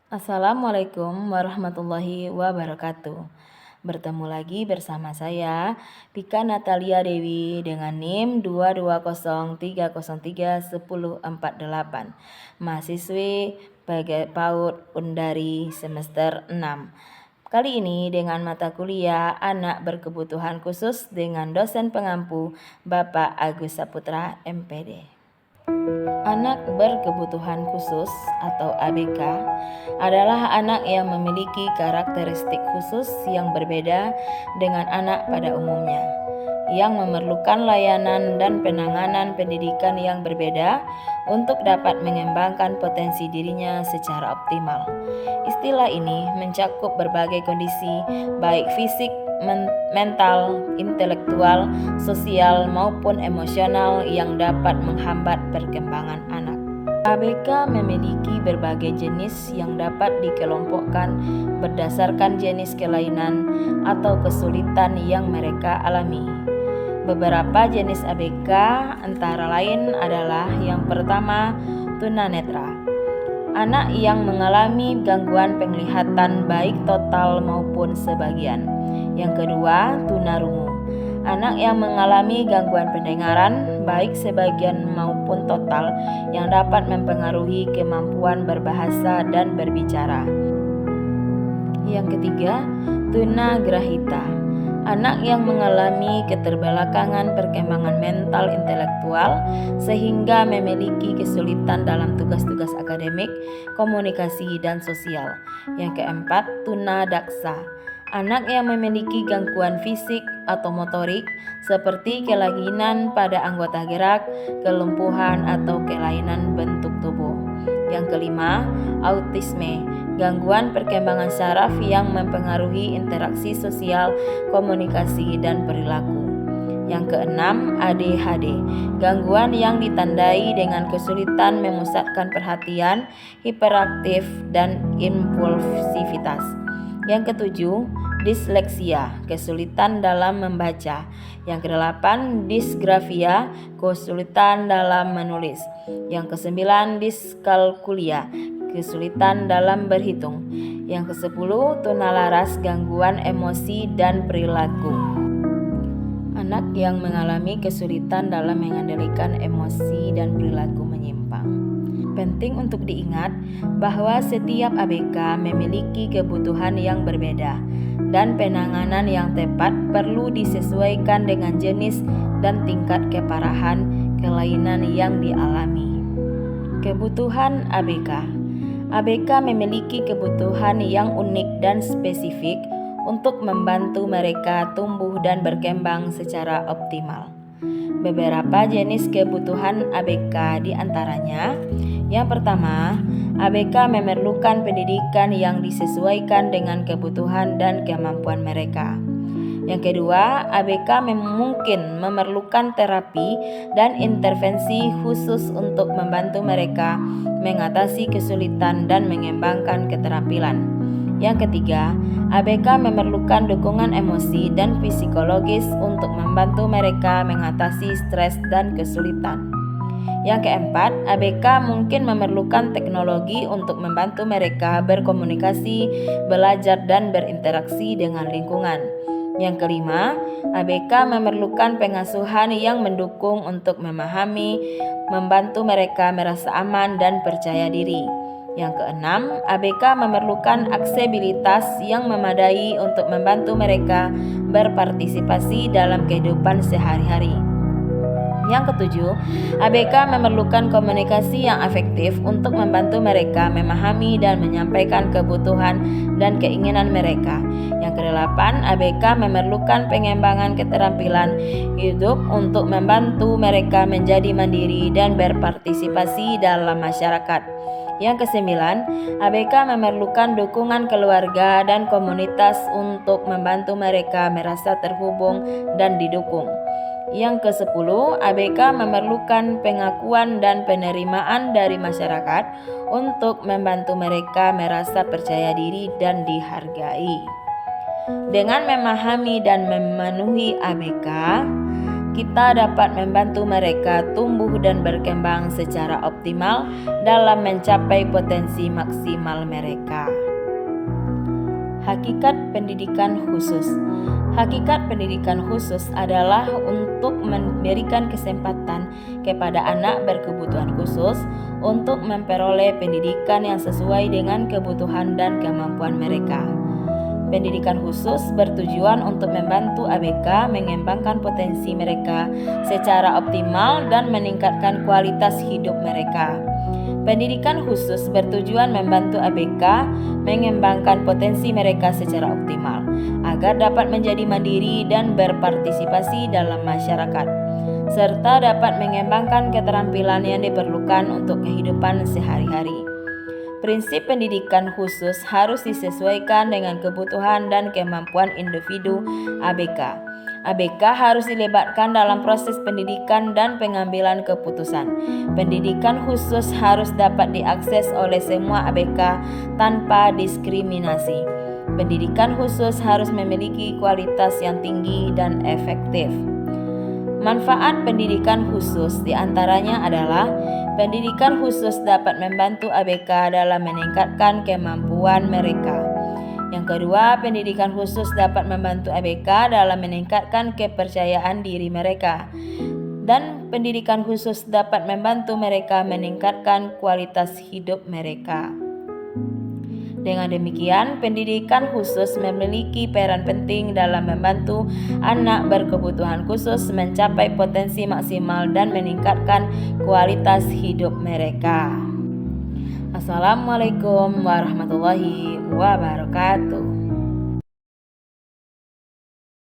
Assalamualaikum warahmatullahi wabarakatuh. Bertemu lagi bersama saya, Pika Natalia Dewi dengan NIM 22030310448, mahasiswi PAUD Undari semester 6. Kali ini dengan mata kuliah Anak Berkebutuhan Khusus dengan dosen pengampu Bapak Agus Saputra MPD. Anak berkebutuhan khusus atau ABK adalah anak yang memiliki karakteristik khusus yang berbeda dengan anak pada umumnya, yang memerlukan layanan dan penanganan pendidikan yang berbeda untuk dapat mengembangkan potensi dirinya secara optimal. Istilah ini mencakup berbagai kondisi, baik fisik, mental, intelektual, sosial, maupun emosional yang dapat menghambat perkembangan anak. ABK memiliki berbagai jenis yang dapat dikelompokkan berdasarkan jenis kelainan atau kesulitan yang mereka alami. Beberapa jenis ABK antara lain adalah yang pertama, tunanetra. Anak yang mengalami gangguan penglihatan baik total maupun sebagian. Yang kedua, tunarungu. Anak yang mengalami gangguan pendengaran baik sebagian maupun total yang dapat mempengaruhi kemampuan berbahasa dan berbicara. Yang ketiga, tunagrahita. Anak yang mengalami keterbelakangan perkembangan mental intelektual sehingga memiliki kesulitan dalam tugas-tugas akademik, komunikasi, dan sosial. Yang keempat, tunadaksa. Anak yang memiliki gangguan fisik atau motorik seperti kelainan pada anggota gerak, kelumpuhan, atau kelainan bentuk tubuh. Yang kelima, autisme, gangguan perkembangan saraf yang mempengaruhi interaksi sosial, komunikasi, dan perilaku. Yang keenam, ADHD, gangguan yang ditandai dengan kesulitan memusatkan perhatian, hiperaktif, dan impulsivitas. Yang ketujuh, disleksia, kesulitan dalam membaca. Yang kedelapan, disgrafia, kesulitan dalam menulis. Yang kesembilan, diskalkulia, kesulitan dalam berhitung. Yang kesepuluh, tunalaras, gangguan emosi dan perilaku. Anak yang mengalami kesulitan dalam mengendalikan emosi dan perilaku menyimpang. Penting untuk diingat bahwa setiap ABK memiliki kebutuhan yang berbeda dan penanganan yang tepat perlu disesuaikan dengan jenis dan tingkat keparahan kelainan yang dialami. Kebutuhan ABK. ABK memiliki kebutuhan yang unik dan spesifik untuk membantu mereka tumbuh dan berkembang secara optimal. Beberapa jenis kebutuhan ABK diantaranya, yang pertama, ABK memerlukan pendidikan yang disesuaikan dengan kebutuhan dan kemampuan mereka. Yang kedua, ABK mungkin memerlukan terapi dan intervensi khusus untuk membantu mereka mengatasi kesulitan dan mengembangkan keterampilan. Yang ketiga, ABK memerlukan dukungan emosi dan psikologis untuk membantu mereka mengatasi stres dan kesulitan. Yang keempat, ABK mungkin memerlukan teknologi untuk membantu mereka berkomunikasi, belajar, dan berinteraksi dengan lingkungan. Yang kelima, ABK memerlukan pengasuhan yang mendukung untuk membantu mereka merasa aman dan percaya diri. Yang keenam, ABK memerlukan aksesibilitas yang memadai untuk membantu mereka berpartisipasi dalam kehidupan sehari-hari. Yang ketujuh, ABK memerlukan komunikasi yang efektif untuk membantu mereka memahami dan menyampaikan kebutuhan dan keinginan mereka. Yang kedelapan, ABK memerlukan pengembangan keterampilan hidup untuk membantu mereka menjadi mandiri dan berpartisipasi dalam masyarakat. Yang kesembilan, ABK memerlukan dukungan keluarga dan komunitas untuk membantu mereka merasa terhubung dan didukung. Yang ke-10, ABK memerlukan pengakuan dan penerimaan dari masyarakat untuk membantu mereka merasa percaya diri dan dihargai. Dengan memahami dan memenuhi ABK, kita dapat membantu mereka tumbuh dan berkembang secara optimal dalam mencapai potensi maksimal mereka. Hakikat pendidikan khusus. Hakikat pendidikan khusus adalah untuk memberikan kesempatan kepada anak berkebutuhan khusus untuk memperoleh pendidikan yang sesuai dengan kebutuhan dan kemampuan mereka. Pendidikan khusus bertujuan untuk membantu ABK mengembangkan potensi mereka secara optimal dan meningkatkan kualitas hidup mereka. Pendidikan khusus bertujuan membantu ABK mengembangkan potensi mereka secara optimal agar dapat menjadi mandiri dan berpartisipasi dalam masyarakat, serta dapat mengembangkan keterampilan yang diperlukan untuk kehidupan sehari-hari. Prinsip pendidikan khusus harus disesuaikan dengan kebutuhan dan kemampuan individu ABK. ABK harus dilibatkan dalam proses pendidikan dan pengambilan keputusan. Pendidikan khusus harus dapat diakses oleh semua ABK tanpa diskriminasi. Pendidikan khusus harus memiliki kualitas yang tinggi dan efektif. Manfaat pendidikan khusus diantaranya adalah pendidikan khusus dapat membantu ABK dalam meningkatkan kemampuan mereka. Yang kedua, pendidikan khusus dapat membantu ABK dalam meningkatkan kepercayaan diri mereka. Dan pendidikan khusus dapat membantu mereka meningkatkan kualitas hidup mereka. Dengan demikian, pendidikan khusus memiliki peran penting dalam membantu anak berkebutuhan khusus mencapai potensi maksimal dan meningkatkan kualitas hidup mereka. Assalamualaikum warahmatullahi wabarakatuh.